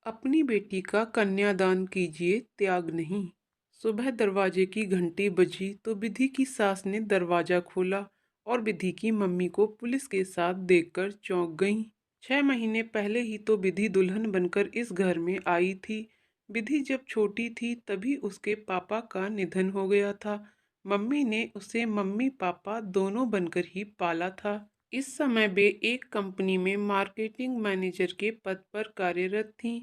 अपनी बेटी का कन्यादान कीजिए, त्याग नहीं। सुबह दरवाजे की घंटी बजी तो विधि की सास ने दरवाजा खोला और विधि की मम्मी को पुलिस के साथ देखकर चौंक गईं। 6 महीने पहले ही तो विधि दुल्हन बनकर इस घर में आई थी। विधि जब छोटी थी तभी उसके पापा का निधन हो गया था। मम्मी ने उसे मम्मी पापा दोनों बनकर ही पाला था। इस समय वे एक कंपनी में मार्केटिंग मैनेजर के पद पर कार्यरत थीं।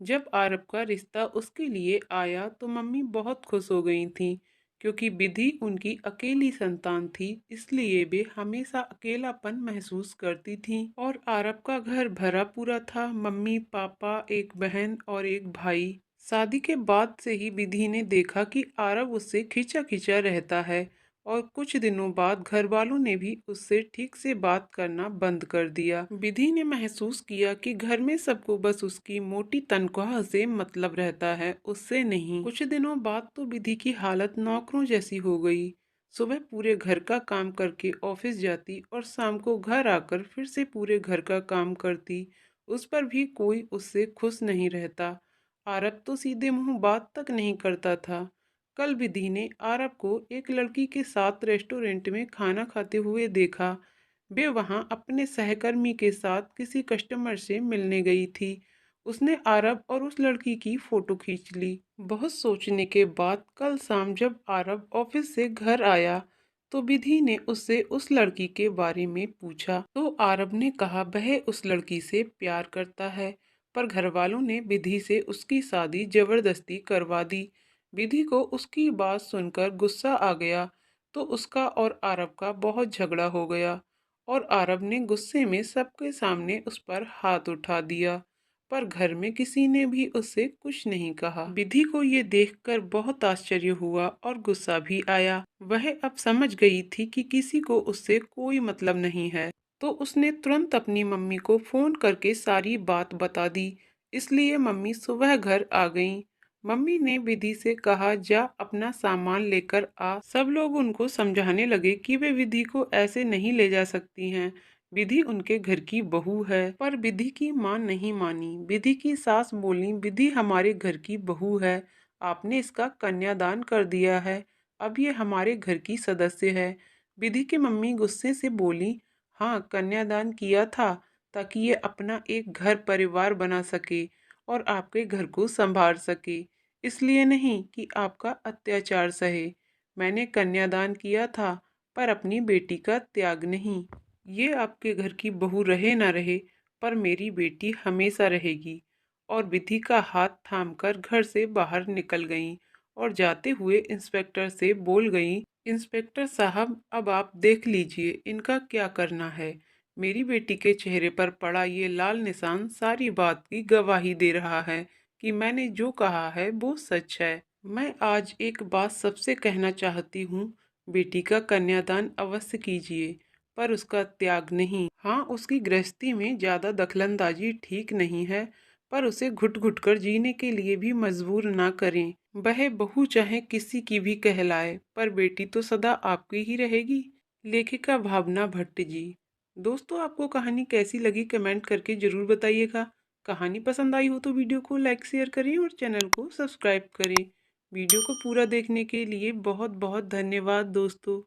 जब आरब का रिश्ता उसके लिए आया तो मम्मी बहुत खुश हो गई थीं, क्योंकि विधि उनकी अकेली संतान थी। इसलिए वे हमेशा अकेलापन महसूस करती थीं। और आरब का घर भरा पूरा था, मम्मी पापा, एक बहन और एक भाई। शादी के बाद से ही विधि ने देखा कि आरब उससे खिंचा खिंचा रहता है और कुछ दिनों बाद घर वालों ने भी उससे ठीक से बात करना बंद कर दिया। विधि ने महसूस किया कि घर में सबको बस उसकी मोटी तनख्वाह से मतलब रहता है, उससे नहीं। कुछ दिनों बाद तो विधि की हालत नौकरों जैसी हो गई। सुबह पूरे घर का काम करके ऑफिस जाती और शाम को घर आकर फिर से पूरे घर का काम करती। उस पर भी कोई उससे खुश नहीं रहता। आरब तो सीधे मुंह बात तक नहीं करता था। कल विधि ने आरब को एक लड़की के साथ रेस्टोरेंट में खाना खाते हुए देखा। वे वहां अपने सहकर्मी के साथ किसी कस्टमर से मिलने गई थी। उसने आरब और उस लड़की की फोटो खींच ली। बहुत सोचने के बाद कल शाम जब आरब ऑफिस से घर आया तो विधि ने उससे उस लड़की के बारे में पूछा तो आरब ने कहा वह उस लड़की से प्यार करता है, पर घर वालों ने विधि से उसकी शादी जबरदस्ती करवा दी। विधि को उसकी बात सुनकर गुस्सा आ गया तो उसका और आरब का बहुत झगड़ा हो गया और आरब ने गुस्से में सबके सामने उस पर हाथ उठा दिया। पर घर में किसी ने भी उससे कुछ नहीं कहा। विधि को ये देखकर बहुत आश्चर्य हुआ और गुस्सा भी आया। वह अब समझ गई थी कि किसी को उससे कोई मतलब नहीं है, तो उसने तुरंत अपनी मम्मी को फोन करके सारी बात बता दी। इसलिए मम्मी सुबह घर आ गईं। मम्मी ने विधि से कहा जा अपना सामान लेकर आ। सब लोग उनको समझाने लगे कि वे विधि को ऐसे नहीं ले जा सकती हैं, विधि उनके घर की बहू है। पर विधि की मां नहीं मानी। विधि की सास बोली, विधि हमारे घर की बहू है, आपने इसका कन्यादान कर दिया है, अब ये हमारे घर की सदस्य है। विधि की मम्मी गुस्से से बोली, हाँ कन्यादान किया था ताकि ये अपना एक घर परिवार बना सके और आपके घर को संभाल सके, इसलिए नहीं कि आपका अत्याचार सहे। मैंने कन्यादान किया था पर अपनी बेटी का त्याग नहीं। ये आपके घर की बहू रहे ना रहे, पर मेरी बेटी हमेशा रहेगी। और विधि का हाथ थामकर घर से बाहर निकल गईं और जाते हुए इंस्पेक्टर से बोल गईं, इंस्पेक्टर साहब अब आप देख लीजिए इनका क्या करना है। मेरी बेटी के चेहरे पर पड़ा ये लाल निशान सारी बात की गवाही दे रहा है कि मैंने जो कहा है वो सच है। मैं आज एक बात सबसे कहना चाहती हूँ, बेटी का कन्यादान अवश्य कीजिए, पर उसका त्याग नहीं। हाँ, उसकी गृहस्थी में ज़्यादा दखलंदाजी ठीक नहीं है, पर उसे घुट घुट कर जीने के लिए भी मजबूर ना करें। वह बहू चाहे किसी की भी कहलाए, पर बेटी तो सदा आपकी ही रहेगी। लेखिका भावना भट्ट जी। दोस्तों, आपको कहानी कैसी लगी कमेंट करके ज़रूर बताइएगा। कहानी पसंद आई हो तो वीडियो को लाइक शेयर करें और चैनल को सब्सक्राइब करें। वीडियो को पूरा देखने के लिए बहुत बहुत धन्यवाद दोस्तों।